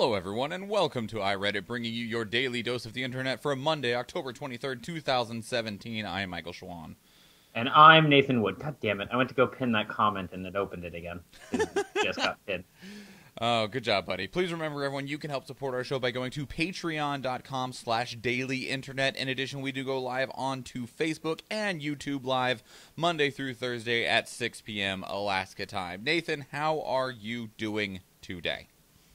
Hello everyone, and welcome to iReadit, bringing you your daily dose of the internet for Monday, October 23rd, 2017. I am Michael Schwan. And I'm Nathan Wood. God damn it. I went to go pin that comment and it opened it again. It just got pinned. Oh, good job, buddy. Please remember, everyone, you can help support our show by going to patreon.com/dailyinternet. In addition, we do go live onto Facebook and YouTube Live Monday through Thursday at 6 p.m. Alaska time. Nathan, how are you doing today?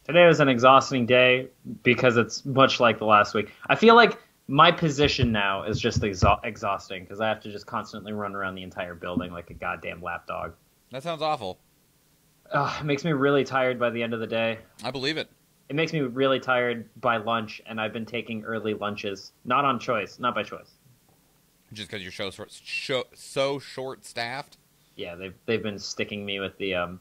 Today was an exhausting day because it's much like the last week. I feel like my position now is just exhausting because I have to just constantly run around the entire building like a goddamn lapdog. That sounds awful. It makes me really tired by the end of the day. I believe it. It makes me really tired by lunch, and I've been taking early lunches. Not by choice. Just because you're so short-staffed? Yeah, they've been sticking me with the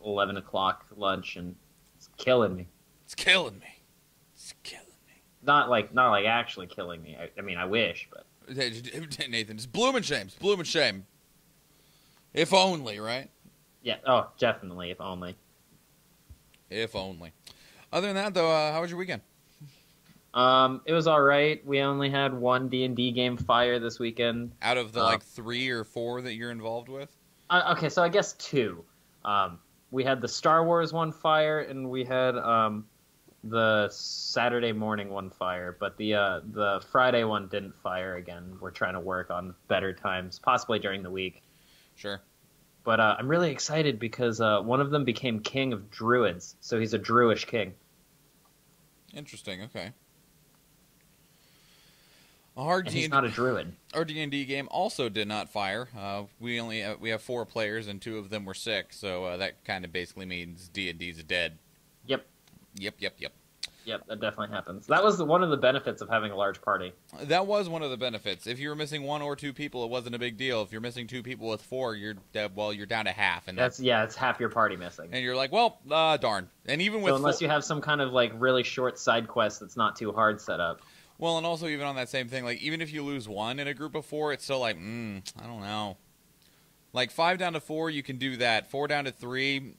11 o'clock lunch, and it's killing me. It's killing me. Not like actually killing me. I mean, I wish, but Nathan, it's bloom and shame. It's bloom and shame. If only, right? Yeah. Oh, definitely. If only. If only. Other than that, though, how was your weekend? It was all right. We only had one D&D game fire this weekend. Out of the 3 or 4 that you're involved with? Okay, so I guess 2. We had the Star Wars one fire, and we had the Saturday morning one fire, but the Friday one didn't fire again. We're trying to work on better times, possibly during the week. Sure. But I'm really excited because one of them became king of druids, so he's a druish king. Interesting, okay. He's not a druid. Our D&D game also did not fire. We have 4 players, and 2 of them were sick, so that kind of basically means D&D's dead. Yep. Yep, that definitely happens. That was one of the benefits of having a large party. That was one of the benefits. If you were missing 1 or 2 people, it wasn't a big deal. If you're missing 2 people with 4, you're down to half. And it's half your party missing. And you're like, well, darn. And even with unless you have some kind of really short side quest that's not too hard set up. Well, and also even on that same thing, even if you lose 1 in a group of 4, it's still I don't know. 5 down to 4, you can do that. 4 down to 3,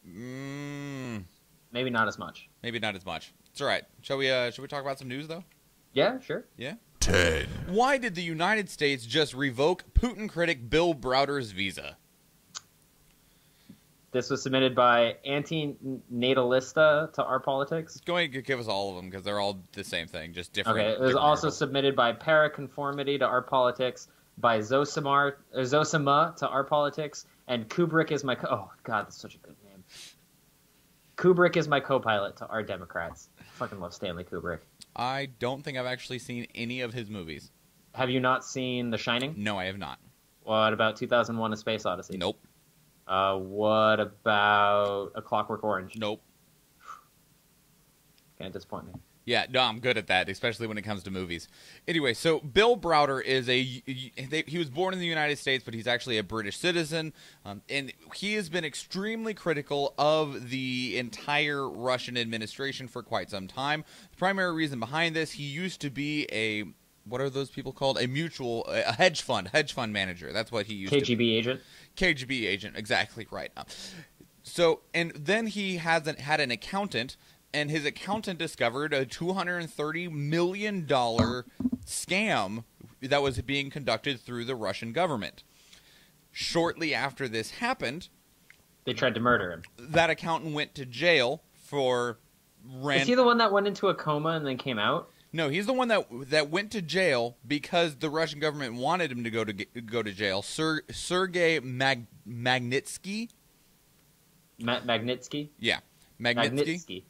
maybe not as much. It's all right. Should we talk about some news, though? Yeah, sure. Yeah? 10. Why did the United States just revoke Putin critic Bill Browder's visa? This was submitted by Anti-Natalista to Our Politics. Go ahead and give us all of them, because they're all the same thing, just different. Okay, it was also submitted by Paraconformity to Our Politics, by Zosima to Our Politics, and Kubrick is my... Oh, God, that's such a good name. Kubrick is my co-pilot to Our Democrats. I fucking love Stanley Kubrick. I don't think I've actually seen any of his movies. Have you not seen The Shining? No, I have not. What about 2001: A Space Odyssey? Nope. What about A Clockwork Orange? Nope. Kind of disappoint me. Yeah, no, I'm good at that, especially when it comes to movies. Anyway, so Bill Browder is he was born in the United States, but he's actually a British citizen, and he has been extremely critical of the entire Russian administration for quite some time. The primary reason behind this, he used to be what are those people called? A hedge fund manager. That's what he used to be. KGB agent? KGB agent, exactly right. So, and then he had an accountant, and his accountant discovered a $230 million scam that was being conducted through the Russian government. Shortly after this happened... They tried to murder him. That accountant went to jail for... Is he the one that went into a coma and then came out? No, he's the one that went to jail because the Russian government wanted him to go to jail. Sergei Magnitsky? Magnitsky? Yeah, Magnitsky.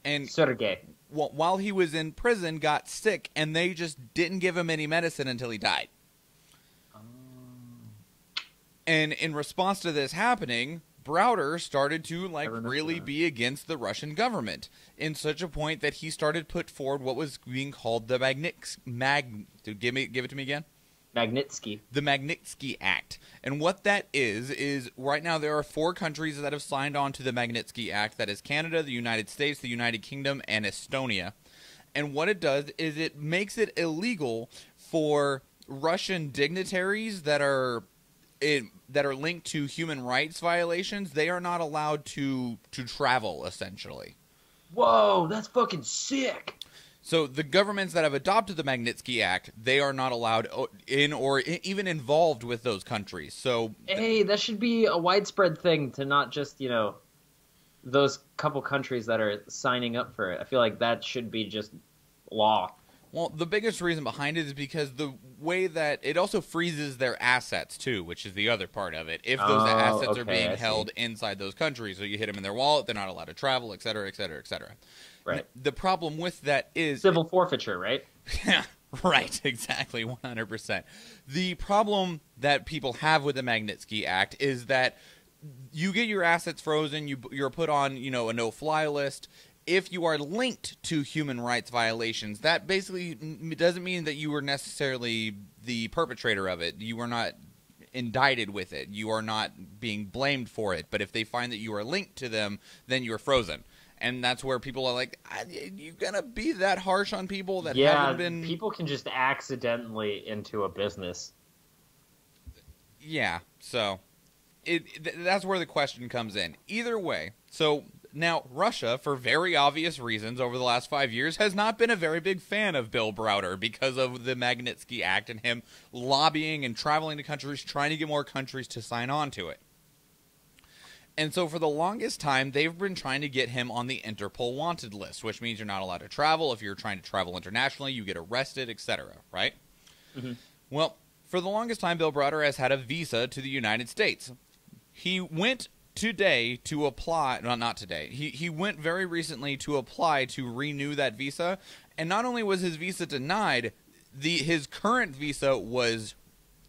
And Sergei. While he was in prison, got sick, and they just didn't give him any medicine until he died. And in response to this happening, Browder started to really be against the Russian government, in such a point that he started put forward what was being called the give it to me again. Magnitsky. The Magnitsky Act. And what that is right now there are 4 countries that have signed on to the Magnitsky Act. That is Canada, the United States, the United Kingdom, and Estonia. And what it does is it makes it illegal for Russian dignitaries that are linked to human rights violations. They are not allowed to travel, essentially. Whoa, that's fucking sick. So the governments that have adopted the Magnitsky Act, they are not allowed in or even involved with those countries. So hey, that should be a widespread thing to not just, those couple countries that are signing up for it. I feel like that should be just law. Well, the biggest reason behind it is because the way that it also freezes their assets, too, which is the other part of it. If those assets are being held inside those countries, so you hit them in their wallet, they're not allowed to travel, et cetera, et cetera, et cetera. Right. The problem with that is... Civil forfeiture, right? Yeah, right, exactly, 100%. The problem that people have with the Magnitsky Act is that you get your assets frozen, you're put on, a no-fly list. If you are linked to human rights violations, that basically doesn't mean that you were necessarily the perpetrator of it. You are not indicted with it. You are not being blamed for it. But if they find that you are linked to them, then you're frozen. And that's where people are like, you gonna be that harsh on people that haven't been... Yeah, people can just accidentally into a business. Yeah, so that's where the question comes in. Either way, so... Now, Russia, for very obvious reasons, over the last 5 years, has not been a very big fan of Bill Browder because of the Magnitsky Act and him lobbying and traveling to countries, trying to get more countries to sign on to it. And so for the longest time, they've been trying to get him on the Interpol wanted list, which means you're not allowed to travel. If you're trying to travel internationally, you get arrested, etc., right? Mm-hmm. Well, for the longest time, Bill Browder has had a visa to the United States. He went... today to apply, no, not today. He went very recently to apply to renew that visa, and not only was his visa denied, his current visa was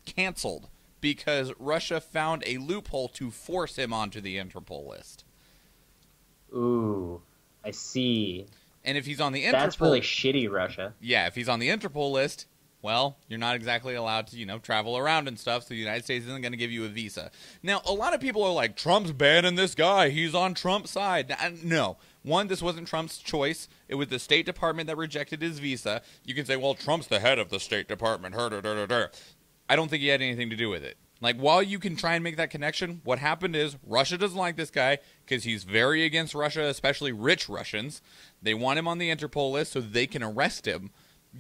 canceled because Russia found a loophole to force him onto the Interpol list. Ooh, I see. And if he's on the Interpol... That's really shitty, Russia. Yeah, if he's on the Interpol list... Well, you're not exactly allowed to, travel around and stuff, so the United States isn't going to give you a visa. Now, a lot of people are like, Trump's banning this guy. He's on Trump's side. No. One, this wasn't Trump's choice. It was the State Department that rejected his visa. You can say, well, Trump's the head of the State Department. I don't think he had anything to do with it. Like, while you can try and make that connection, what happened is Russia doesn't like this guy because he's very against Russia, especially rich Russians. They want him on the Interpol list so they can arrest him.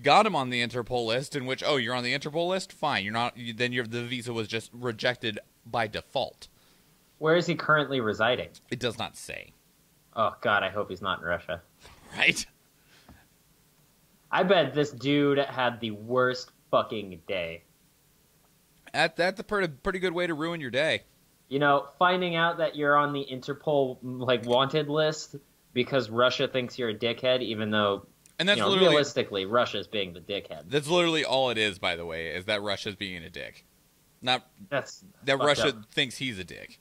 Got him on the Interpol list, in which, you're on the Interpol list? Fine, you're not. Then the visa was just rejected by default. Where is he currently residing? It does not say. Oh, God, I hope he's not in Russia. Right? I bet this dude had the worst fucking day. That's a pretty good way to ruin your day. Finding out that you're on the Interpol, wanted list because Russia thinks you're a dickhead, even though... And that's literally, realistically, Russia's being the dickhead. That's literally all it is, by the way, is that Russia's being a dick. Not that Russia thinks he's a dick.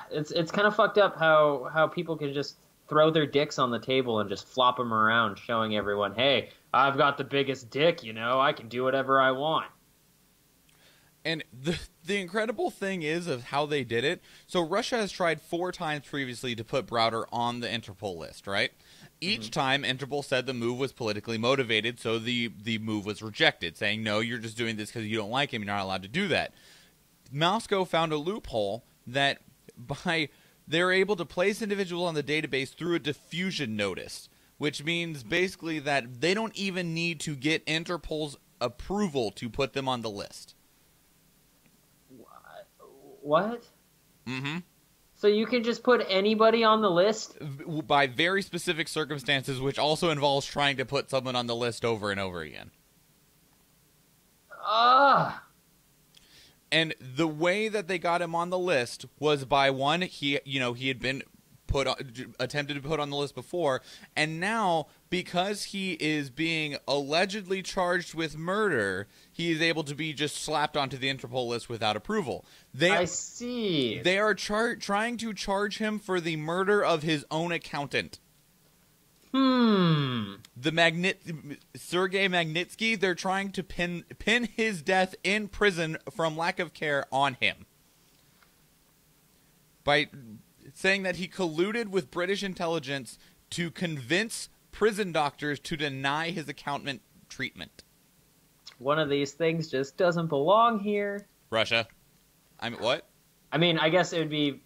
It's kind of fucked up how people can just throw their dicks on the table and just flop them around, showing everyone, hey, I've got the biggest dick, I can do whatever I want. And the incredible thing is of how they did it. So Russia has tried 4 times previously to put Browder on the Interpol list, right? Each time, Interpol said the move was politically motivated, so the move was rejected, saying, no, you're just doing this because you don't like him, you're not allowed to do that. Moscow found a loophole that they're able to place individuals on the database through a diffusion notice, which means basically that they don't even need to get Interpol's approval to put them on the list. What? Mm-hmm. So you can just put anybody on the list? By very specific circumstances, which also involves trying to put someone on the list over and over again. Ah. And the way that they got him on the list was by one, he had been attempted to put on the list before, and now because he is being allegedly charged with murder, he is able to be just slapped onto the Interpol list without approval. I see. They are trying to charge him for the murder of his own accountant. The Sergei Magnitsky, they're trying to pin his death in prison from lack of care on him. By saying that he colluded with British intelligence to convince prison doctors to deny his accountant treatment. One of these things just doesn't belong here. Russia. What? I mean, I guess it would be,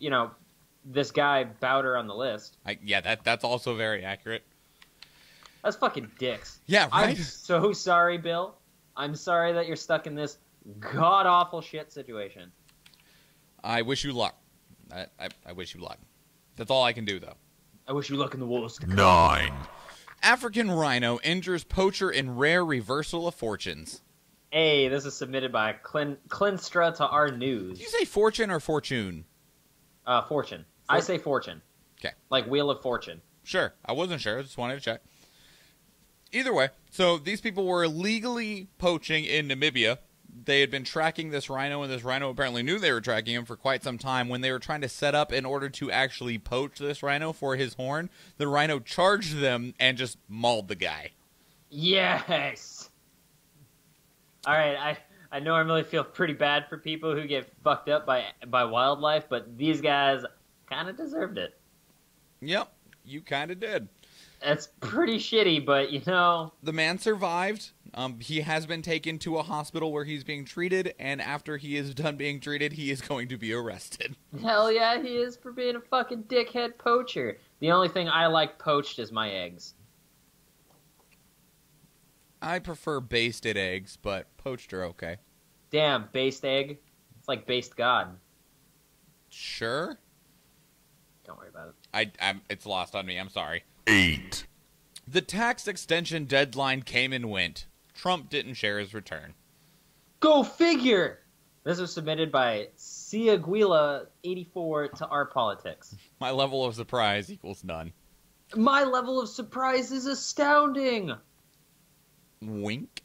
this guy Browder on the list. Yeah, that's also very accurate. That's fucking dicks. Yeah, right. I'm so sorry, Bill. I'm sorry that you're stuck in this god-awful shit situation. I wish you luck. I wish you luck. That's all I can do, though. I wish you luck in the wars to come. 9. African Rhino injures Poacher in rare reversal of fortunes. Hey, this is submitted by Clinstra to our news. Did you say fortune or fortune? Fortune. I say fortune. Okay. Like Wheel of Fortune. Sure. I wasn't sure. I just wanted to check. Either way, so these people were illegally poaching in Namibia. They had been tracking this rhino, and this rhino apparently knew they were tracking him for quite some time. When they were trying to set up in order to actually poach this rhino for his horn, the rhino charged them and just mauled the guy. Yes! Alright, I normally feel pretty bad for people who get fucked up by wildlife, but these guys kind of deserved it. Yep, you kind of did. That's pretty shitty, but, you know... The man survived. He has been taken to a hospital where he's being treated, and after he is done being treated, he is going to be arrested. Hell yeah, he is for being a fucking dickhead poacher. The only thing I like poached is my eggs. I prefer basted eggs, but poached are okay. Damn, based egg. It's like based God. Sure. Don't worry about it. It's lost on me. I'm sorry. 8. The tax extension deadline came and went. Trump didn't share his return. Go figure! This was submitted by Ciaguila84 to Our Politics. My level of surprise equals none. My level of surprise is astounding! Wink.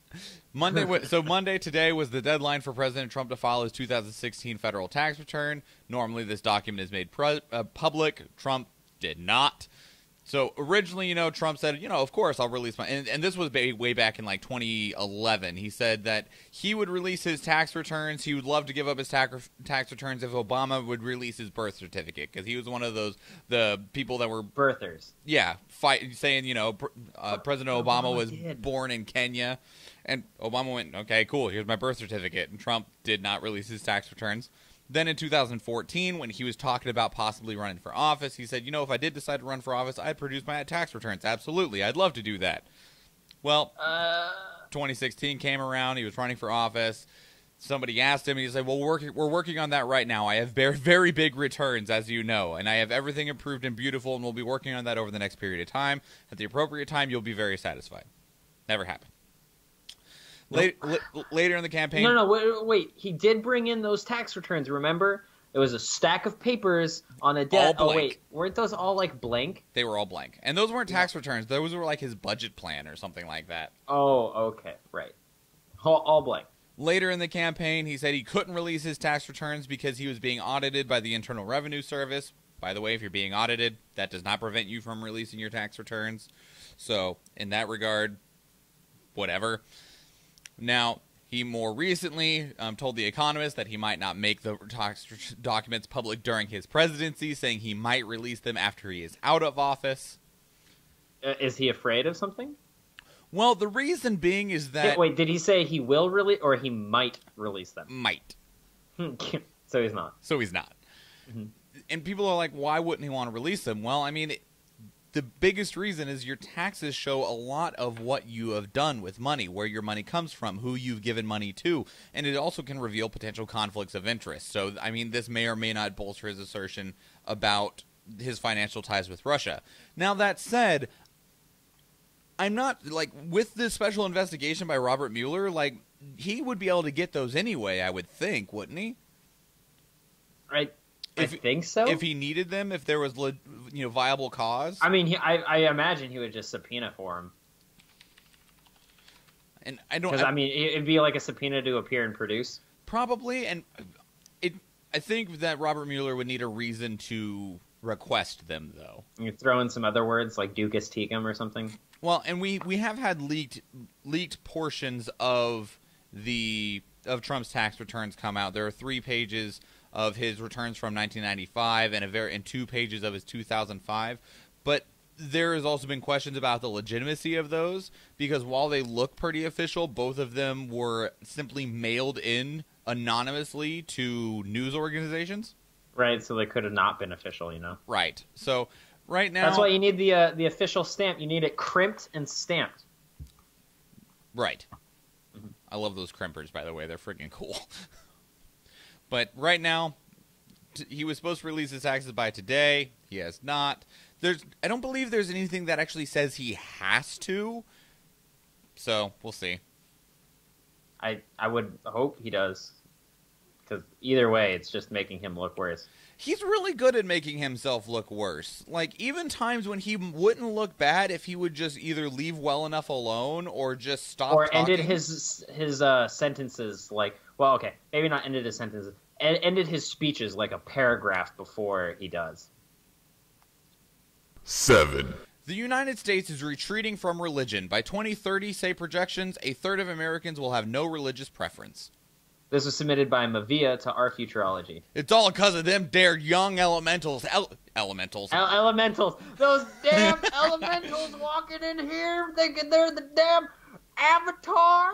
Monday today was the deadline for President Trump to file his 2016 federal tax return. Normally this document is made public. Trump did not. So originally, Trump said, of course I'll release my... And this was way back in like 2011. He said that he would release his tax returns. He would love to give up his tax returns if Obama would release his birth certificate. Because he was one of the people that were... Birthers. Yeah, saying, President Obama was born in Kenya. And Obama went, okay, cool, here's my birth certificate. And Trump did not release his tax returns. Then in 2014, when he was talking about possibly running for office, he said, if I did decide to run for office, I'd produce my tax returns. Absolutely. I'd love to do that. Well, 2016 came around. He was running for office. Somebody asked him, and he said, well, we're working on that right now. I have very, very big returns, as you know, and I have everything improved and beautiful, and we'll be working on that over the next period of time. At the appropriate time, you'll be very satisfied. Never happened. Nope. Later in the campaign... No, wait. He did bring in those tax returns, remember? It was a stack of papers on a debt. All blank. Oh, wait. Weren't those all, blank? They were all blank. And those weren't tax returns. Those were, his budget plan or something like that. Oh, okay. Right. All blank. Later in the campaign, he said he couldn't release his tax returns because he was being audited by the Internal Revenue Service. By the way, if you're being audited, that does not prevent you from releasing your tax returns. So, in that regard, whatever. Now, he more recently told The Economist that he might not make the tax documents public during his presidency, saying he might release them after he is out of office. Is he afraid of something? Well, the reason being is that... Wait, did he say he will release, or he might release them? Might. So he's not. Mm-hmm. And people are like, why wouldn't he want to release them? Well, the biggest reason is your taxes show a lot of what you have done with money, where your money comes from, who you've given money to, and it also can reveal potential conflicts of interest. So, this may or may not bolster his assertion about his financial ties with Russia. Now, that said, I'm not, with this special investigation by Robert Mueller, he would be able to get those anyway, I would think, wouldn't he? Right. I think so. If he needed them, if there was, viable cause. I imagine he would just subpoena for him. And I don't. Because it'd be like a subpoena to appear and produce. Probably, and I think that Robert Mueller would need a reason to request them, though. You throw in some other words like Ducas Tecum or something. Well, and we have had leaked portions of Trump's tax returns come out. There are 3 pages of his returns from 1995 and 2 pages of his 2005. But there has also been questions about the legitimacy of those, because while they look pretty official, both of them were simply mailed in anonymously to news organizations. Right, so they could have not been official, Right. So right now, That's why you need the official stamp. You need it crimped and stamped. right. I love those crimpers, by the way. They're freaking cool. But right now, he was supposed to release his taxes by today. He has not. I don't believe there's anything that actually says he has to. So we'll see. I would hope he does, because either way, it's just making him look worse. He's really good at making himself look worse. Like, even times when he wouldn't look bad if he would just either leave well enough alone or just stop or talking. Ended his sentences like, well, okay, maybe not ended his sentences, ended his speeches like a paragraph before he does. 7. The United States is retreating from religion. By 2030, say projections, a third of Americans will have no religious preference. This was submitted by Myeshia to Our Futurology. It's all because of them dare young elementals. Elementals. Elementals. Those damn elementals walking in here thinking they're the damn Avatar.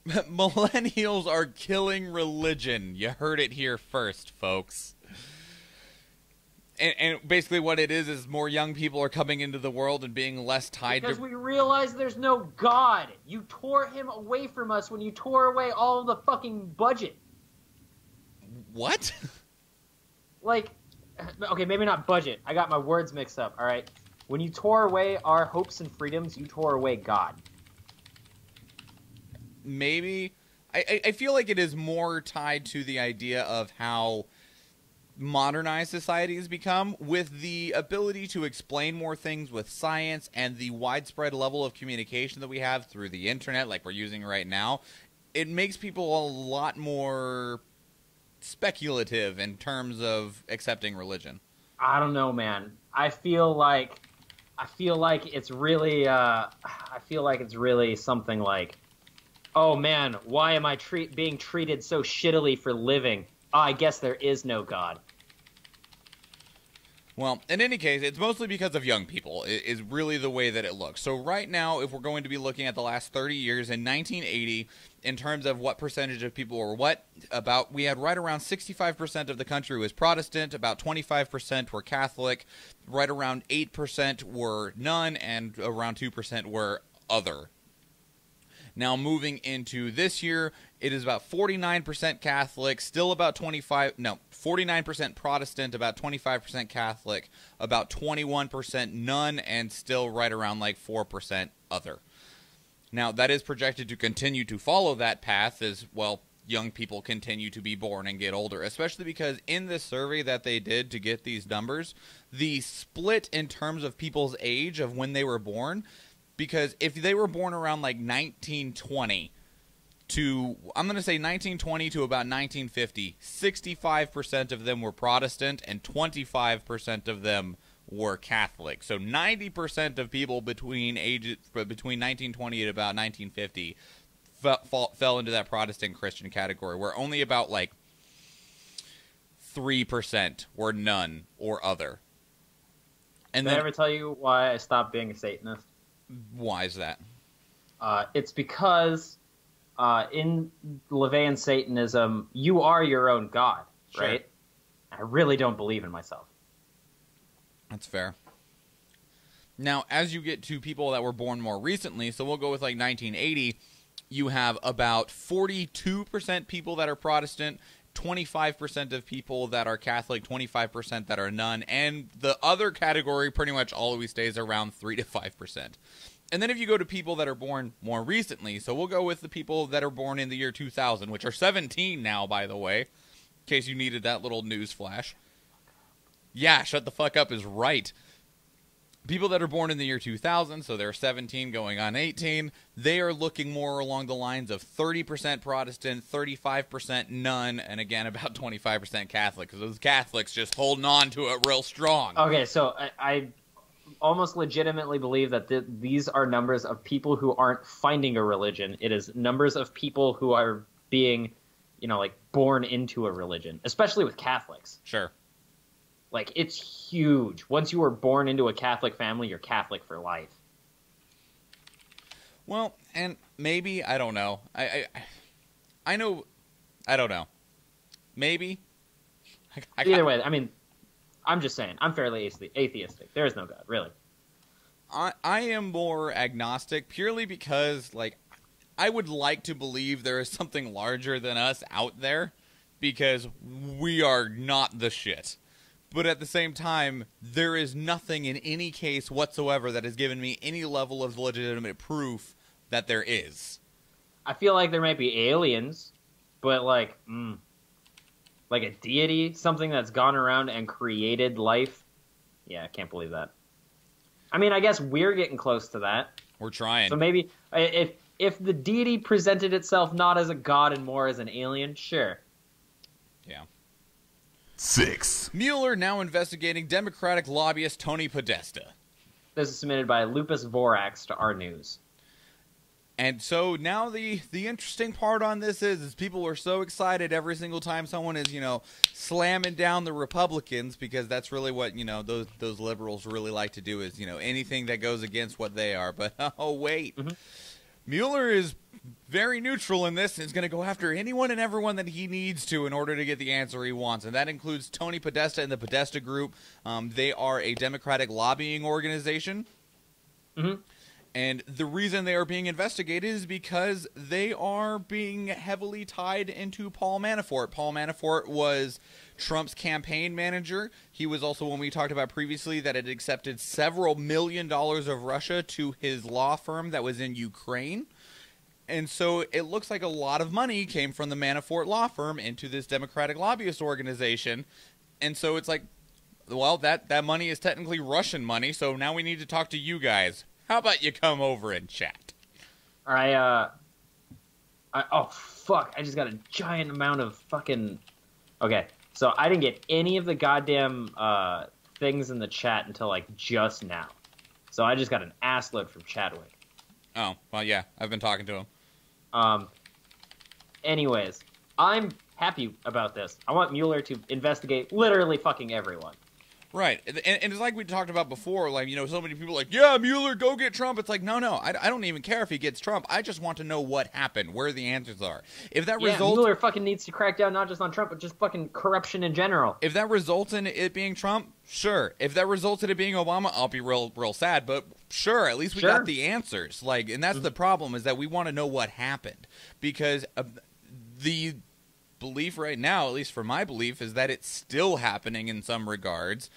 Millennials are killing religion. You heard it here first, folks. And basically what it is more young people are coming into the world and being less tied because to... we realize there's no God. You tore him away from us when you tore away all of the fucking budget. What? Like, okay, maybe not budget. I got my words mixed up, all right? When you tore away our hopes and freedoms, you tore away God. Maybe. I feel like it is more tied to the idea of how modernized society has become, with the ability to explain more things with science and the widespread level of communication that we have through the internet, like we're using right now. It makes people a lot more speculative in terms of accepting religion. I don't know, man. I feel like it's really something like, oh man, why am I being treated so shittily for living? Oh, I guess there is no God. Well, in any case, it's mostly because of young people, is really the way that it looks. So right now, if we're going to be looking at the last 30 years, in 1980, in terms of what percentage of people were we had right around 65% of the country was Protestant, about 25% were Catholic, right around 8% were none, and around 2% were other. Now, moving into this year, it is about 49% Catholic, still about 49% Protestant, about 25% Catholic, about 21% none, and still right around like 4% other. Now, that is projected to continue to follow that path as, well, young people continue to be born and get older, especially because in this survey that they did to get these numbers, the split in terms of people's age of when they were born, because if they were born around like 1920 to, I'm going to say 1920 to about 1950, 65% of them were Protestant and 25% of them were Catholic. So 90% of people between 1920 and about 1950 fell into that Protestant Christian category, where only about like 3% were none or other. And Did I ever tell you why I stopped being a Satanist? Why is that? It's because in LaVeyan Satanism, you are your own God, Sure. right? I really don't believe in myself. That's fair. Now, as you get to people that were born more recently, so we'll go with like 1980, you have about 42% people that are Protestant, 25% of people that are Catholic, 25% that are none, and the other category pretty much always stays around 3 to 5%. And then if you go to people that are born more recently, so we'll go with the people that are born in the year 2000, which are 17 now, by the way, in case you needed that little news flash. Yeah, shut the fuck up is right. People that are born in the year 2000, so they're 17 going on 18, they are looking more along the lines of 30% Protestant, 35% none, and again about 25% Catholic, because those Catholics just holding on to it real strong. Okay, so I almost legitimately believe that these are numbers of people who aren't finding a religion. It is numbers of people who are being, like born into a religion, especially with Catholics. Sure. Like, it's huge. Once you are born into a Catholic family, you're Catholic for life. Well, and maybe, I don't know. I know, I don't know. Maybe. Either way, I mean, I'm just saying, I'm fairly atheistic. There is no God, really. I am more agnostic purely because, like, I would like to believe there is something larger than us out there because we are not the shit. But at the same time, there is nothing in any case whatsoever that has given me any level of legitimate proof that there is. I feel like there might be aliens, but like a deity, something that's gone around and created life. Yeah, I can't believe that. I mean, I guess we're getting close to that. We're trying. So maybe if the deity presented itself not as a god and more as an alien, sure. Yeah. 6. Mueller now investigating Democratic lobbyist Tony Podesta. This is submitted by Lupus Vorax to our news. And so now the interesting part on this is people are so excited every single time someone is, slamming down the Republicans, because that's really what, those liberals really like to do is, anything that goes against what they are. But, oh, wait. Mm-hmm. Mueller is very neutral in this and is going to go after anyone and everyone that he needs to in order to get the answer he wants. And that includes Tony Podesta and the Podesta Group. They are a Democratic lobbying organization. Mm-hmm. And the reason they are being investigated is because they are being heavily tied into Paul Manafort. Paul Manafort was Trump's campaign manager. He was also one we talked about previously that had accepted several $1 million of Russia to his law firm that was in Ukraine. And so it looks like a lot of money came from the Manafort law firm into this Democratic lobbyist organization. And so it's like, well, that money is technically Russian money, so now we need to talk to you guys. How about you come over and chat? Oh, fuck. I just got a giant amount of fucking... Okay, so I didn't get any of the goddamn things in the chat until, like, just now. So I just got an assload from Chadwick. Oh, well, yeah. I've been talking to him. Anyways, I'm happy about this. I want Mueller to investigate literally fucking everyone. Right, and it's like we talked about before, like, so many people are like, yeah, Mueller, go get Trump. It's like, no, I don't even care if he gets Trump. I just want to know what happened, where the answers are. If that results... Mueller fucking needs to crack down not just on Trump, but just fucking corruption in general. If that results in it being Trump, sure. If that results in it being Obama, I'll be real sad, but sure, at least we got the answers. Like, and that's the problem, is that we want to know what happened. Because the belief right now, at least for my belief, is that it's still happening in some regards.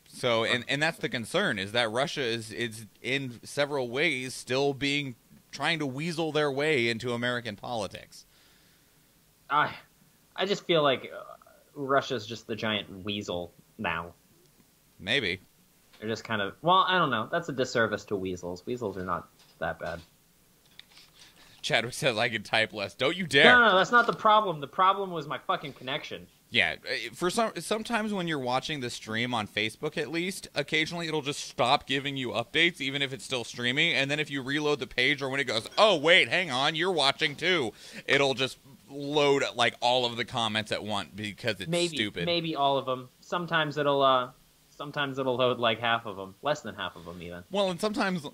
So, and that's the concern, is that Russia is in several ways still trying to weasel their way into American politics. I just feel like Russia's just the giant weasel now. Maybe. They're just kind of, well, I don't know. That's a disservice to weasels. Weasels are not that bad. Chadwick says I can type less. Don't you dare. No, that's not the problem. The problem was my fucking connection. Yeah, sometimes when you're watching the stream on Facebook, at least, occasionally it'll just stop giving you updates, even if it's still streaming. And then if you reload the page, or when it goes, oh wait, hang on, you're watching too, it'll just load like all of the comments at once because it's stupid. Maybe all of them. Sometimes it'll load like half of them, less than half of them even. Well, and sometimes,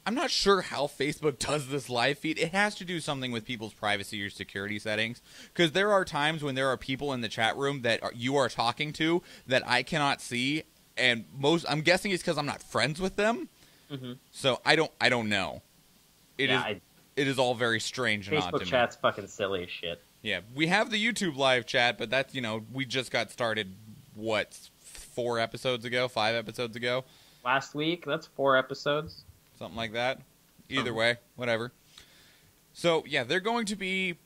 I'm not sure how Facebook does this live feed. It has to do something with people's privacy or security settings, because there are times when there are people in the chat room that you are talking to that I cannot see, and I'm guessing it's because I'm not friends with them. Mm-hmm. So I don't know. It is all very strange and odd to me. Facebook chat's fucking silly as shit. Yeah, we have the YouTube live chat, but that's, we just got started, 5 episodes ago. Last week, that's 4 episodes. Something like that. Either way, whatever. So, yeah, they're going to be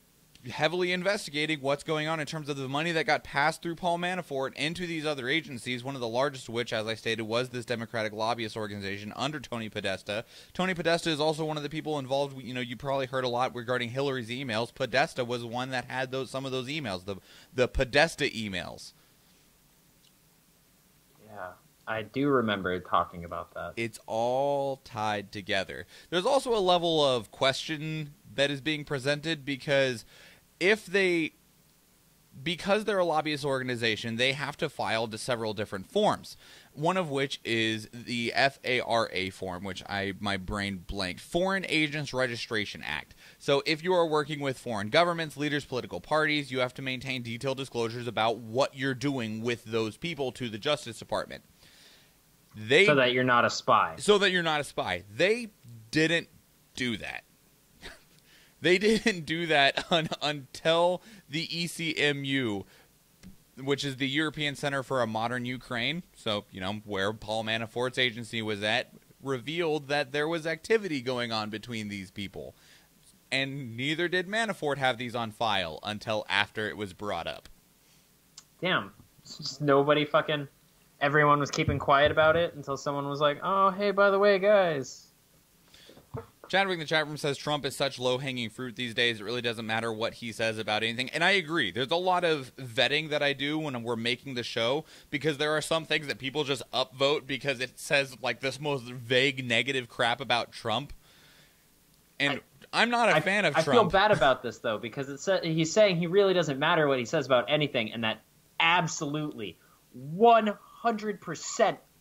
heavily investigating what's going on in terms of the money that got passed through Paul Manafort into these other agencies, one of the largest of which, as I stated, was this Democratic lobbyist organization under Tony Podesta. Tony Podesta is also one of the people involved. You probably heard a lot regarding Hillary's emails. Podesta was one that had some of those emails, the Podesta emails. Yeah, I do remember talking about that. It's all tied together. There's also a level of question that is being presented, because if they because they're a lobbyist organization, they have to file to several different forms. One of which is the FARA form, which my brain blanked, Foreign Agents Registration Act. So if you are working with foreign governments, leaders, political parties, you have to maintain detailed disclosures about what you're doing with those people to the Justice Department. So that you're not a spy. So that you're not a spy. They didn't do that. They didn't do that until the ECMU, which is the European Center for a Modern Ukraine, so, where Paul Manafort's agency was at, revealed that there was activity going on between these people. And neither did Manafort have these on file until after it was brought up. Damn. Just nobody fucking... Everyone was keeping quiet about it until someone was like, oh, hey, by the way, guys... Chadwick in the chat room says Trump is such low-hanging fruit these days, it really doesn't matter what he says about anything. And I agree. There's a lot of vetting that I do when we're making the show, because there are some things that people just upvote because it says, like, this most vague negative crap about Trump. And I'm not a fan of Trump. I feel bad about this, though, because he's saying he really doesn't matter what he says about anything, and that absolutely, 100%,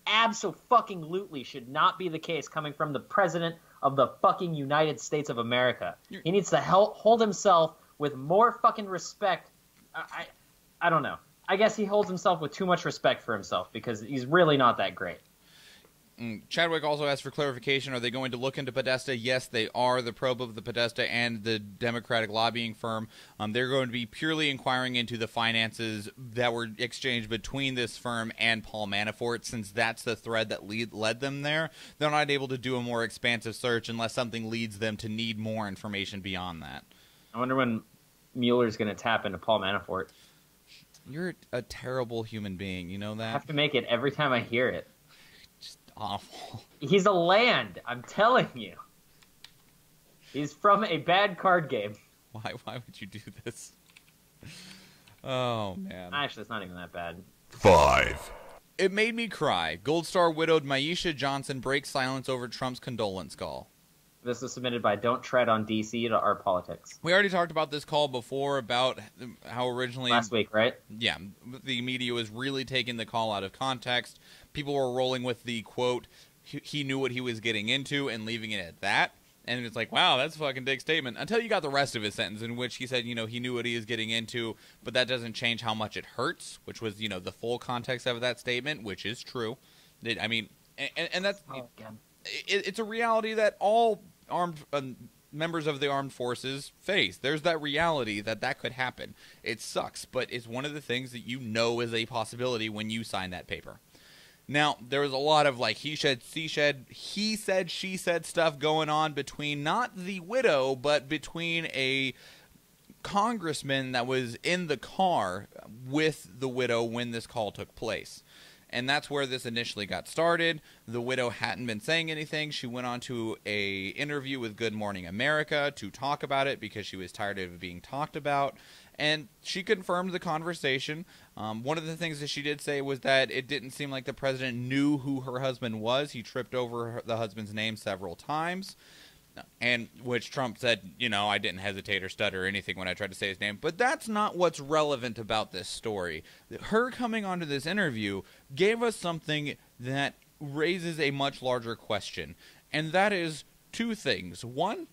abso-fucking-lutely should not be the case coming from the president of the fucking United States of America. He needs to hold himself with more fucking respect. I don't know. I guess he holds himself with too much respect for himself because he's really not that great. Chadwick also asked for clarification. Are they going to look into Podesta? Yes, they are. The probe of the Podesta and the Democratic lobbying firm. They're going to be purely inquiring into the finances that were exchanged between this firm and Paul Manafort, since that's the thread that led them there. They're not able to do a more expansive search unless something leads them to need more information beyond that. I wonder when Mueller's going to tap into Paul Manafort. You're a terrible human being. You know that? I have to make it every time I hear it. Awful. He's a land, I'm telling you. He's from a bad card game. Why would you do this? Oh, man. Actually, it's not even that bad. 5. It made me cry. Gold Star widowed Myeshia Johnson breaks silence over Trump's condolence call. This was submitted by Don't Tread on DC to Our Politics. We already talked about this call before, about how originally... Last week, right? Yeah. The media was really taking the call out of context. People were rolling with the, quote, he knew what he was getting into and leaving it at that. And it's like, wow, that's a fucking big statement. Until you got the rest of his sentence in which he said, he knew what he was getting into, but that doesn't change how much it hurts, which was, the full context of that statement, which is true. I mean, and that's... Oh, God. It's a reality that all armed members of the armed forces face. There's that reality that could happen. It sucks, but it's one of the things that is a possibility when you sign that paper. Now, there was a lot of, he said, she said stuff going on between not the widow, but between a congressman that was in the car with the widow when this call took place. And that's where this initially got started. The widow hadn't been saying anything. She went on to a interview with Good Morning America to talk about it because she was tired of it being talked about. And she confirmed the conversation. One of the things that she did say was that it didn't seem like the president knew who her husband was. He tripped over the husband's name several times. And which Trump said, I didn't hesitate or stutter or anything when I tried to say his name. But that's not what's relevant about this story. Her coming onto this interview gave us something that raises a much larger question. And that is two things. One,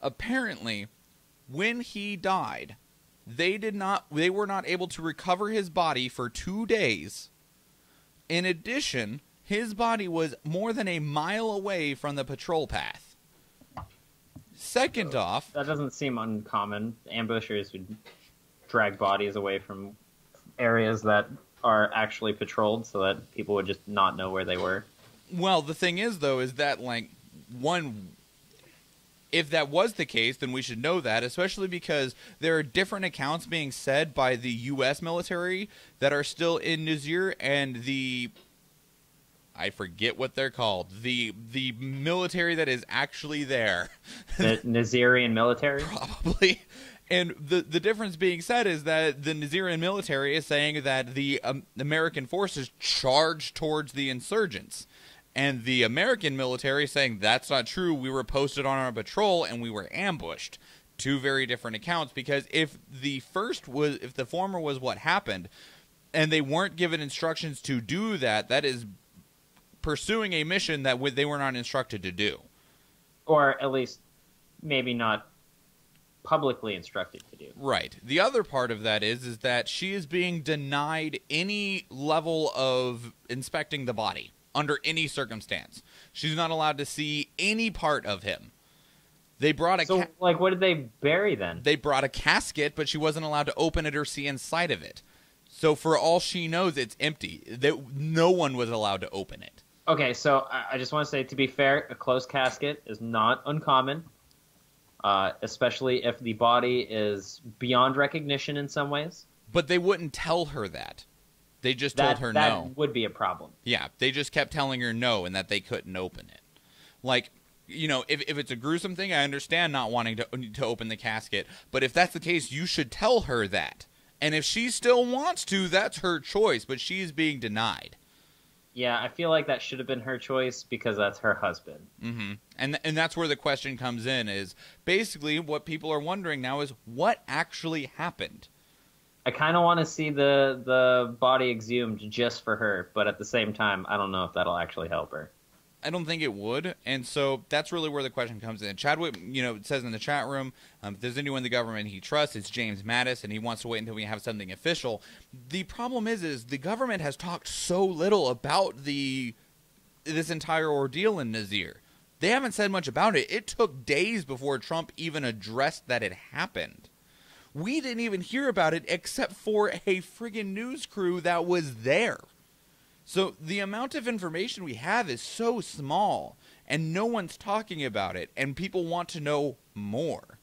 apparently, when he died, they were not able to recover his body for 2 days. In addition, his body was more than a mile away from the patrol path. Second off... That doesn't seem uncommon. Ambushers would drag bodies away from areas that are actually patrolled so that people would just not know where they were. Well, the thing is, though, is that, if that was the case, then we should know that, especially because there are different accounts being said by the U.S. military that are still in Niger and I forget what they're called. The military that is actually there. The Nigerian military? Probably. And the difference being said is that the Nigerian military is saying that the American forces charged towards the insurgents. And the American military is saying that's not true. We were posted on our patrol and we were ambushed. two very different accounts, because if the former was what happened and they weren't given instructions to do that, that is pursuing a mission that they were not instructed to do. Or at least maybe not publicly instructed to do. Right. The other part of that is that she is being denied any level of inspecting the body under any circumstance. She's not allowed to see any part of him. They brought what did they bury then? They brought a casket, but she wasn't allowed to open it or see inside of it. So for all she knows, it's empty. No one was allowed to open it. Okay, so I just want to say, to be fair, a closed casket is not uncommon. Especially if the body is beyond recognition in some ways. But they wouldn't tell her that. They just told her no. That would be a problem. Yeah, they just kept telling her no and that they couldn't open it. Like, if it's a gruesome thing, I understand not wanting to open the casket. But if that's the case, you should tell her that. And if she still wants to, that's her choice. But she's being denied. Yeah, I feel like that should have been her choice because that's her husband. Mm-hmm. And that's where the question comes in, is basically what people are wondering now is what actually happened. I kind of want to see the body exhumed just for her, but at the same time, I don't know if that'll actually help her. I don't think it would, and so that's really where the question comes in. Chadwick, it says in the chat room, if there's anyone in the government he trusts, it's James Mattis, and he wants to wait until we have something official. The problem is the government has talked so little about this entire ordeal in Nazir. They haven't said much about it. It took days before Trump even addressed that it happened. We didn't even hear about it except for a friggin' news crew that was there. So the amount of information we have is so small, and no one's talking about it, and people want to know more.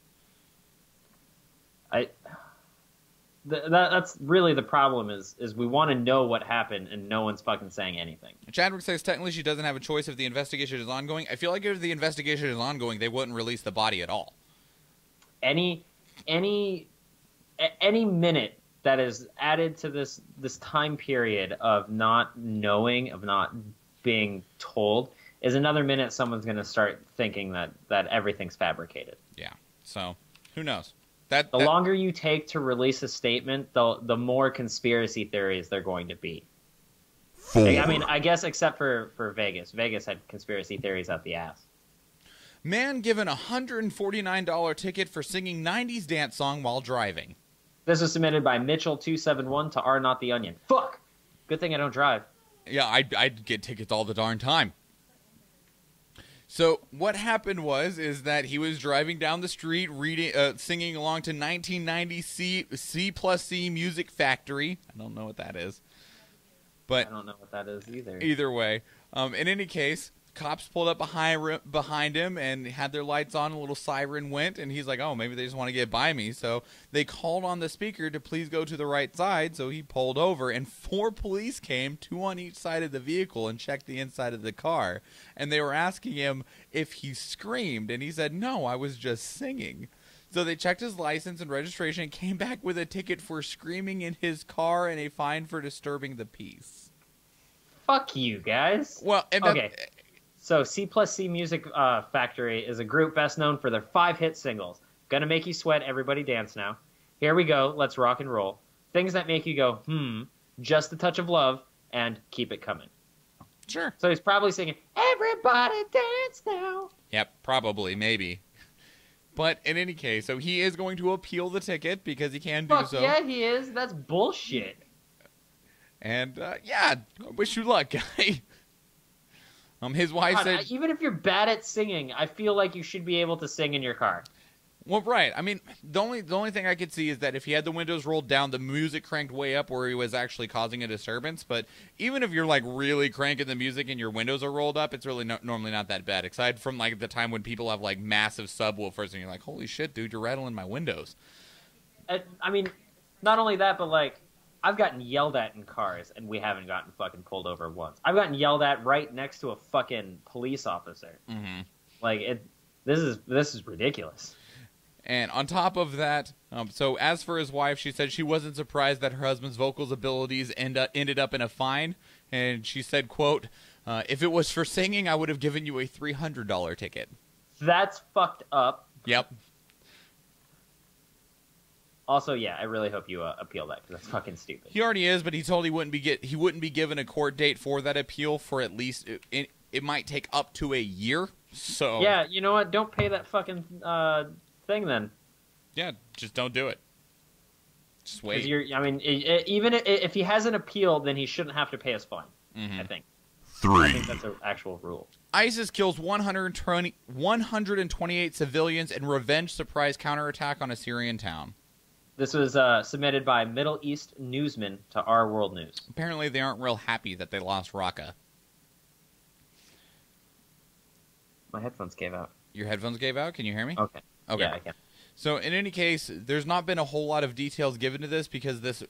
That's really the problem is we want to know what happened, and no one's fucking saying anything. Chadwick says technically she doesn't have a choice if the investigation is ongoing. I feel like if the investigation is ongoing, they wouldn't release the body at all. Any minute that is added to this time period of not knowing, of not being told, is another minute someone's going to start thinking that everything's fabricated. Yeah. So, who knows? The longer you take to release a statement, the more conspiracy theories they're going to be. I mean, I guess except for Vegas. Vegas had conspiracy theories out the ass. Man given $149 ticket for singing 90s dance song while driving. This was submitted by Mitchell271 to R Not the Onion. Fuck! Good thing I don't drive. Yeah, I'd get tickets all the darn time. So what happened is that he was driving down the street singing along to 1990 C+C Music Factory. I don't know what that is. But I don't know what that is either. Either way. In any case, cops pulled up behind him and had their lights on. A little siren went, and he's like, oh, maybe they just want to get by me. So they called on the speaker to please go to the right side, so he pulled over, and 4 police came, 2 on each side of the vehicle, and checked the inside of the car. And they were asking him if he screamed, and he said, no, I was just singing. So they checked his license and registration and came back with a ticket for screaming in his car and a fine for disturbing the peace. Fuck you, guys. Well, okay. So C+C Music Factory is a group best known for their 5 hit singles. Gonna Make You Sweat, Everybody Dance Now. Here We Go, Let's Rock and Roll. Things That Make You Go, Just a Touch of Love, and Keep It Coming. Sure. So he's probably singing, Everybody Dance Now. Yep, probably, maybe. But in any case, so he is going to appeal the ticket because he can do so. Yeah, he is. That's bullshit. And, yeah, wish you luck, guy. His wife said... Even if you're bad at singing, I feel like you should be able to sing in your car. Well, right. I mean, the only thing I could see is that if he had the windows rolled down, the music cranked way up where he was actually causing a disturbance. But even if you're, like, really cranking the music and your windows are rolled up, it's really normally not that bad. Aside from, like, the time when people have, like, massive subwoofers and you're like, holy shit, dude, you're rattling my windows. I mean, not only that, but, like, I've gotten yelled at in cars, and we haven't gotten fucking pulled over once. I've gotten yelled at right next to a fucking police officer. Mm-hmm. Like, this is ridiculous. And on top of that, so as for his wife, she said she wasn't surprised that her husband's vocals abilities ended up in a fine. And she said, quote, if it was for singing, I would have given you a $300 ticket. That's fucked up. Yep. Also, yeah, I really hope you appeal that, because that's fucking stupid. He already is, but he told he wouldn't be given a court date for that appeal for at least it might take up to a year. So yeah, you know what? Don't pay that fucking thing then. Yeah, just don't do it. Just wait. Even if he has an appeal, then he shouldn't have to pay his fine. I think. 3. I think that's an actual rule. ISIS kills 128 civilians in revenge surprise counterattack on a Syrian town. This was submitted by Middle East newsman to Our World News. Apparently, they aren't real happy that they lost Raqqa. My headphones gave out. Your headphones gave out? Can you hear me? Okay. Yeah, I can. So, in any case, there's not been a whole lot of details given to this because this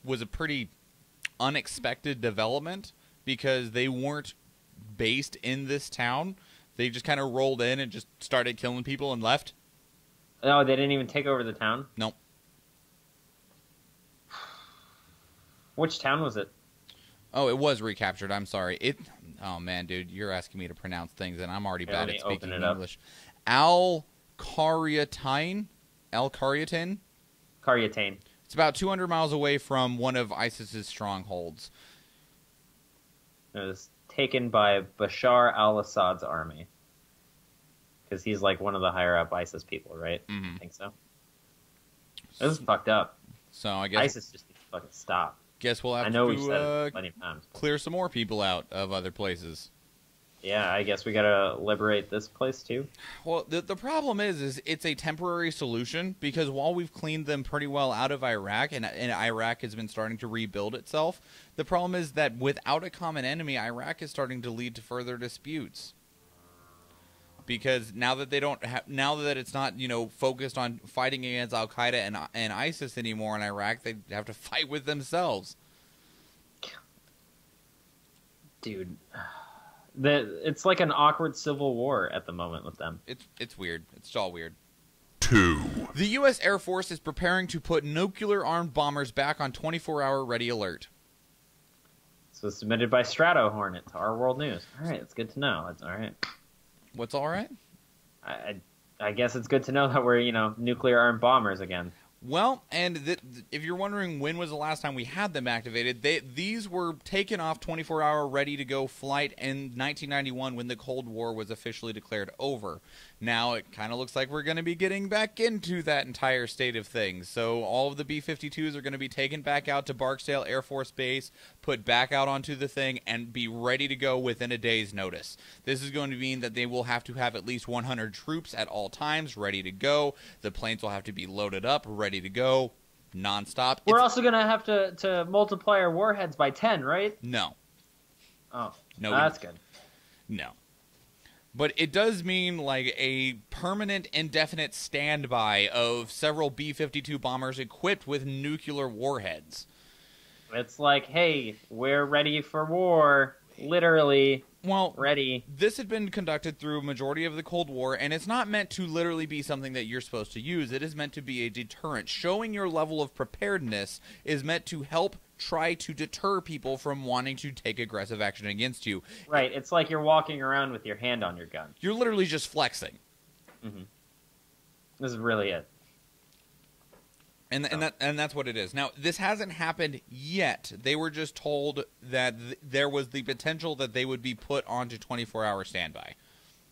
was a pretty unexpected development because they weren't based in this town. They just kind of rolled in and just started killing people and left. No, they didn't even take over the town? Nope. Which town was it? Oh, it was recaptured. I'm sorry. Oh, man, dude, you're asking me to pronounce things, and I'm already bad at speaking English. Al-Qaryatayn? Qaryatayn. It's about 200 miles away from one of ISIS's strongholds. It was taken by Bashar al-Assad's army. Because he's like one of the higher up ISIS people, right? Mm-hmm. I think so. This is fucked up. So I guess ISIS just needs to fucking stop. Guess we'll have we've said it plenty of times. Clear some more people out of other places. Yeah, I guess we gotta liberate this place too. Well, the problem is it's a temporary solution because while we've cleaned them pretty well out of Iraq and Iraq has been starting to rebuild itself, the problem is that without a common enemy, Iraq is starting to lead to further disputes. Because now that they don't now that it's not focused on fighting against Al Qaeda and ISIS anymore in Iraq, they have to fight with themselves. Dude, it's like an awkward civil war at the moment with them. It's weird. It's all weird. 2. The U.S. Air Force is preparing to put nuclear-armed bombers back on 24-hour ready alert. This was submitted by Strato Hornet to Our World News. All right, it's good to know. It's all right. What's all right? I guess it's good to know that we're, nuclear-armed bombers again. Well, and if you're wondering when was the last time we had them activated, these were taken off 24-hour ready-to-go flight in 1991 when the Cold War was officially declared over. Now it kind of looks like we're going to be getting back into that entire state of things. So all of the B-52s are going to be taken back out to Barksdale Air Force Base, put back out onto the thing, and be ready to go within a day's notice. This is going to mean that they will have to have at least 100 troops at all times ready to go. The planes will have to be loaded up, ready to go, nonstop. We're also going to have to multiply our warheads by 10, right? No. Oh, no, that's good. No. But it does mean like a permanent, indefinite standby of several B-52 bombers equipped with nuclear warheads. It's like, hey, we're ready for war. Literally. Well, ready. This had been conducted through a majority of the Cold War, and it's not meant to literally be something that you're supposed to use. It is meant to be a deterrent. Showing your level of preparedness is meant to help try to deter people from wanting to take aggressive action against you. Right. It's like you're walking around with your hand on your gun. You're literally just flexing. Mm-hmm. This is really it. And that's what it is. Now, this hasn't happened yet. They were just told that there was the potential that they would be put onto 24-hour standby.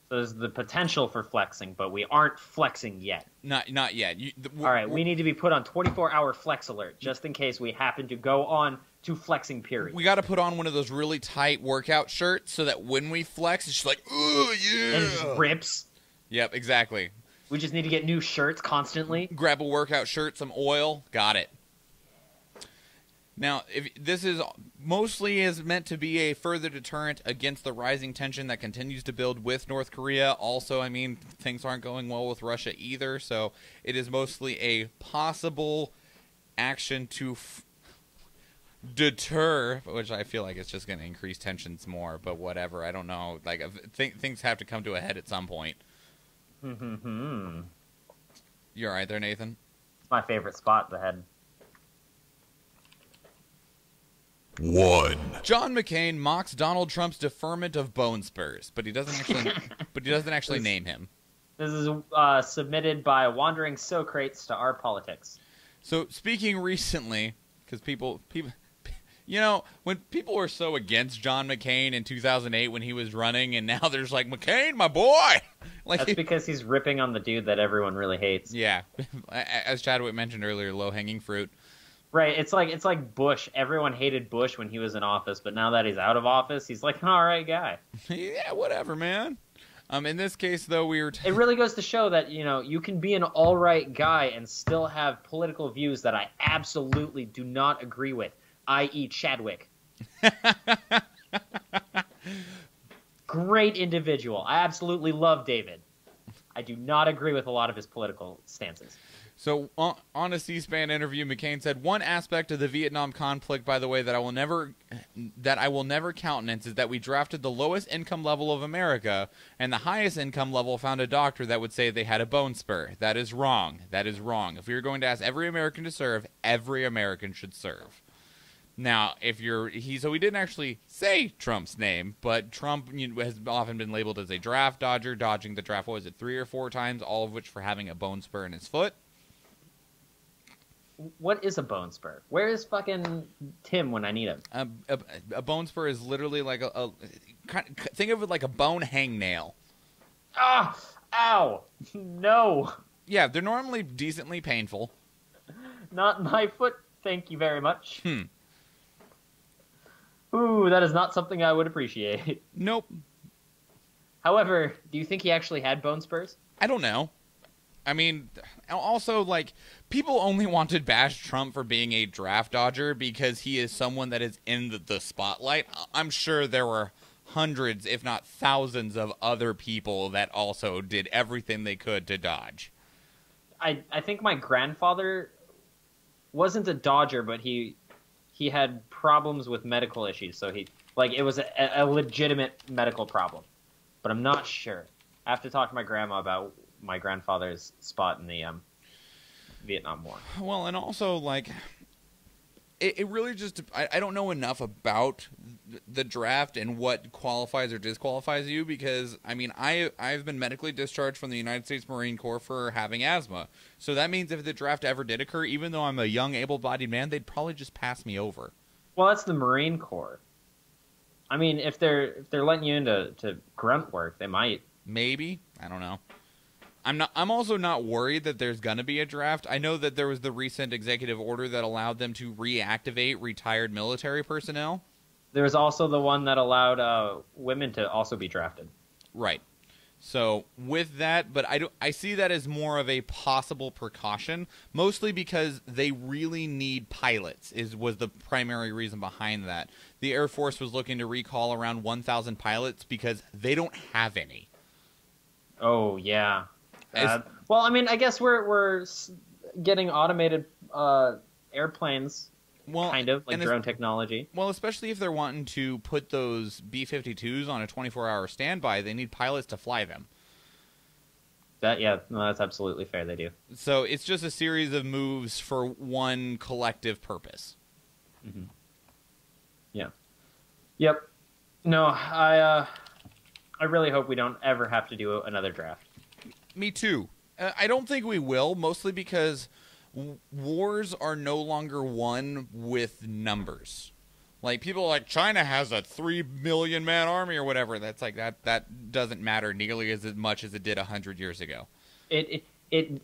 So there's the potential for flexing, but we aren't flexing yet. Not yet. All right, we need to be put on 24-hour flex alert, just in case we happen to go on to flexing period. We got to put on one of those really tight workout shirts so that when we flex, it's just like, oh, yeah. And it just rips. Yep, exactly. We just need to get new shirts constantly. Grab a workout shirt, some oil, got it. Now, if this is mostly is meant to be a further deterrent against the rising tension that continues to build with North Korea. Also, I mean, things aren't going well with Russia either, so it is mostly a possible action to deter, which I feel like it's just going to increase tensions more, but whatever. I don't know. Like, things have to come to a head at some point. Mm-hmm. You all right there, Nathan? It's my favorite spot, the head. 1. John McCain mocks Donald Trump's deferment of bone spurs, but he doesn't actually name him. This is submitted by Wandering Socrates to Our Politics. So speaking recently, because people, you know, when people were so against John McCain in 2008 when he was running, and now there's like, McCain, my boy. Like, that's because he's ripping on the dude that everyone really hates. Yeah, as Chadwick mentioned earlier, low-hanging fruit. Right, it's like Bush. Everyone hated Bush when he was in office, but now that he's out of office, he's like an all right guy. Yeah, whatever, man. In this case, though, it really goes to show that, you know, you can be an all right guy and still have political views that I absolutely do not agree with, i.e. Chadwick. Great individual. I absolutely love David. I do not agree with a lot of his political stances. So, on a C-SPAN interview, McCain said, "One aspect of the Vietnam conflict, by the way, that I will never countenance is that we drafted the lowest income level of America, and the highest income level found a doctor that would say they had a bone spur. That is wrong. That is wrong. If we were going to ask every American to serve, every American should serve." Now, so he didn't actually say Trump's name, but Trump has often been labeled as a draft dodger, dodging the draft, what was it, 3 or 4 times, all of which for having a bone spur in his foot. What is a bone spur? Where is fucking Tim when I need him? A bone spur is literally like think of it like a bone hangnail. Ah! Ow! No! Yeah, they're normally decently painful. Not my foot, thank you very much. Ooh, that is not something I would appreciate. Nope. However, do you think he actually had bone spurs? I don't know. I mean, also, like, people only want to bash Trump for being a draft dodger because he is someone that is in the spotlight. I'm sure there were hundreds, if not thousands, of other people that also did everything they could to dodge. I think my grandfather wasn't a dodger, but he had problems with medical issues, so it was a legitimate medical problem. But I'm not sure. I have to talk to my grandma about my grandfather's spot in the Vietnam War. Well, and also, like, it really just... I don't know enough about the draft and what qualifies or disqualifies you because, I mean, I've been medically discharged from the United States Marine Corps for having asthma. So that means if the draft ever did occur, even though I'm a young, able-bodied man, they'd probably just pass me over. Well, that's the Marine Corps. I mean, if they're letting you into grunt work, they might. Maybe. I don't know. I'm also not worried that there's going to be a draft. I know that there was the recent executive order that allowed them to reactivate retired military personnel. There was also the one that allowed women to also be drafted. Right. So with that, but I see that as more of a possible precaution, mostly because they really need pilots was the primary reason behind that. The Air Force was looking to recall around 1,000 pilots because they don't have any. Oh, yeah. Well, I mean, I guess we're getting automated airplanes, kind of, like drone technology. Well, especially if they're wanting to put those B-52s on a 24-hour standby, they need pilots to fly them. That's absolutely fair, they do. So it's just a series of moves for one collective purpose. Mm-hmm. Yeah. Yep. No, I really hope we don't ever have to do another draft. Me too. I don't think we will, mostly because wars are no longer won with numbers. Like, people are like, China has a 3 million man army or whatever. That's like, that doesn't matter nearly as much as it did 100 years ago. It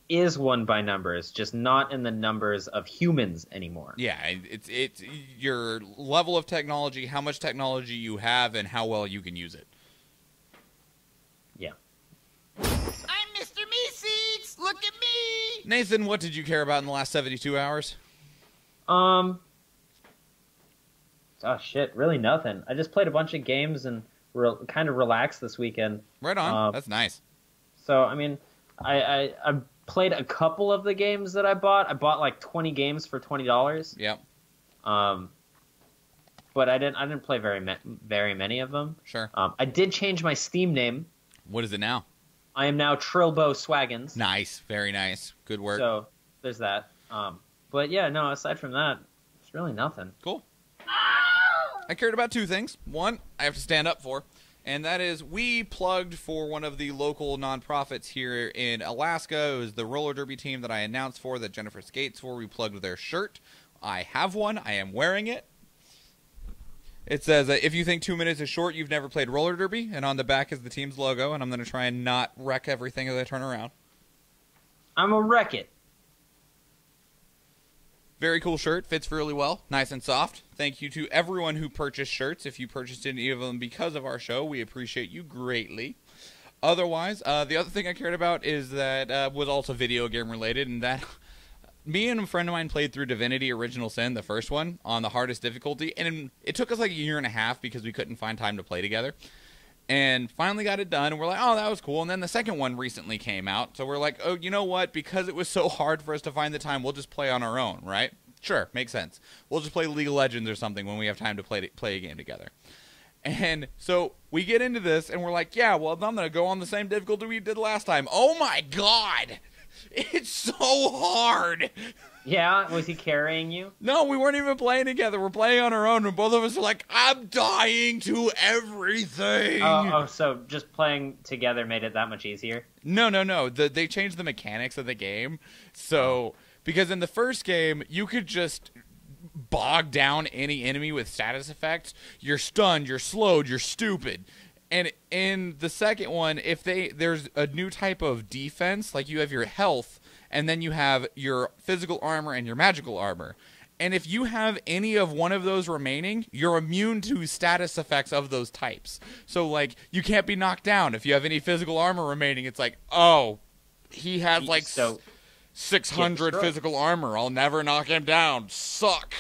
is won by numbers, just not in the numbers of humans anymore. Yeah, it's your level of technology, how much technology you have, and how well you can use it. Yeah. Look at me! Nathan, what did you care about in the last 72 hours? Oh, shit, really nothing. I just played a bunch of games and kind of relaxed this weekend. Right on, that's nice. So, I mean, I played a couple of the games that I bought. I bought like 20 games for $20. Yep. But I didn't play very many of them. Sure. I did change my Steam name. What is it now? I am now Trilbo Swaggins. Nice. Very nice. Good work. So, there's that. But yeah, no, aside from that, it's really nothing. Cool. I cared about 2 things. One, I have to stand up for. And that is, we plugged for one of the local nonprofits here in Alaska. It was the roller derby team that I announced for, that Jennifer skates for. We plugged their shirt. I have one. I am wearing it. It says, if you think 2 minutes is short, you've never played roller derby. And on the back is the team's logo. And I'm going to try and not wreck everything as I turn around. I'm a wreck it. Very cool shirt. Fits really well. Nice and soft. Thank you to everyone who purchased shirts. If you purchased any of them because of our show, we appreciate you greatly. Otherwise, the other thing I cared about is that was also video game related, and that me and a friend of mine played through Divinity Original Sin, the first one, on the hardest difficulty, and it took us like a year and a half because we couldn't find time to play together. And finally got it done, and we're like, oh, that was cool. And then the second one recently came out, so we're like, oh, you know what? Because it was so hard for us to find the time, we'll just play on our own, right? Sure, makes sense. We'll just play League of Legends or something when we have time to play a game together. And so we get into this, and we're like, yeah, well, I'm going to go on the same difficulty we did last time. Oh, my God! It's so hard! Yeah? Was he carrying you? No, we weren't even playing together. We're playing on our own, and both of us are like, I'm dying to everything! Oh, so just playing together made it that much easier? No. They changed the mechanics of the game. So, because in the first game, you could just bog down any enemy with status effects. You're stunned, you're slowed, you're stupid. And in the second one, there's a new type of defense, like you have your health, and then you have your physical armor and your magical armor. And if you have any of one of those remaining, you're immune to status effects of those types. So, like, you can't be knocked down. If you have any physical armor remaining, it's like, oh, he has, like, 600 physical armor. I'll never knock him down. Suck.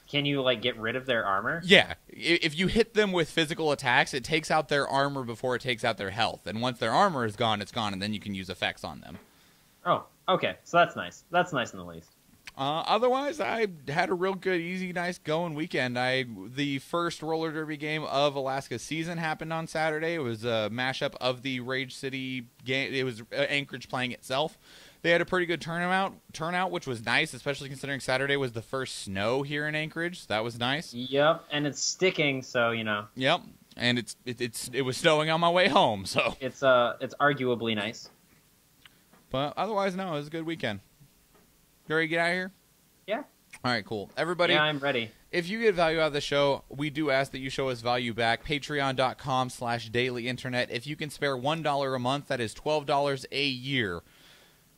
Can you, like, get rid of their armor? Yeah. If you hit them with physical attacks, it takes out their armor before it takes out their health. And once their armor is gone, it's gone, and then you can use effects on them. Oh, okay. So that's nice. That's nice in the least. Otherwise, I had a real good, easy, nice going weekend. The first roller derby game of Alaska's season happened on Saturday. It was a mashup of the Rage City game. It was Anchorage playing itself. They had a pretty good turnout, which was nice, especially considering Saturday was the first snow here in Anchorage. So that was nice. Yep, and it's sticking, so you know. Yep, and it was snowing on my way home, so it's arguably nice. But otherwise, no, it was a good weekend. You ready to get out of here? Yeah. All right, cool. Everybody, yeah, I'm ready. If you get value out of the show, we do ask that you show us value back. Patreon.com/dailyinternet. If you can spare $1 a month, that is $12 a year.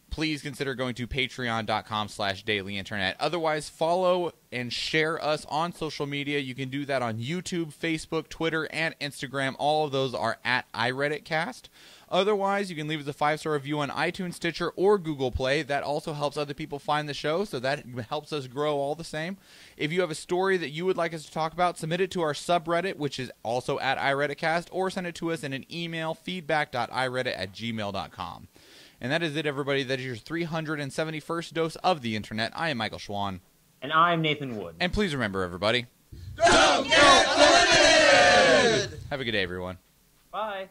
Please consider going to patreon.com/dailyinternet. Otherwise, follow and share us on social media. You can do that on YouTube, Facebook, Twitter, and Instagram. All of those are at iReaditCast. Otherwise, you can leave us a 5-star review on iTunes, Stitcher, or Google Play. That also helps other people find the show, so that helps us grow all the same. If you have a story that you would like us to talk about, submit it to our subreddit, which is also at iReaditCast, or send it to us in an email, feedback.ireddit@gmail.com. And that is it, everybody. That is your 371st dose of the internet. I am Michael Schwan. And I'm Nathan Wood. And please remember, everybody, Don't get limited! have a good day, everyone. Bye.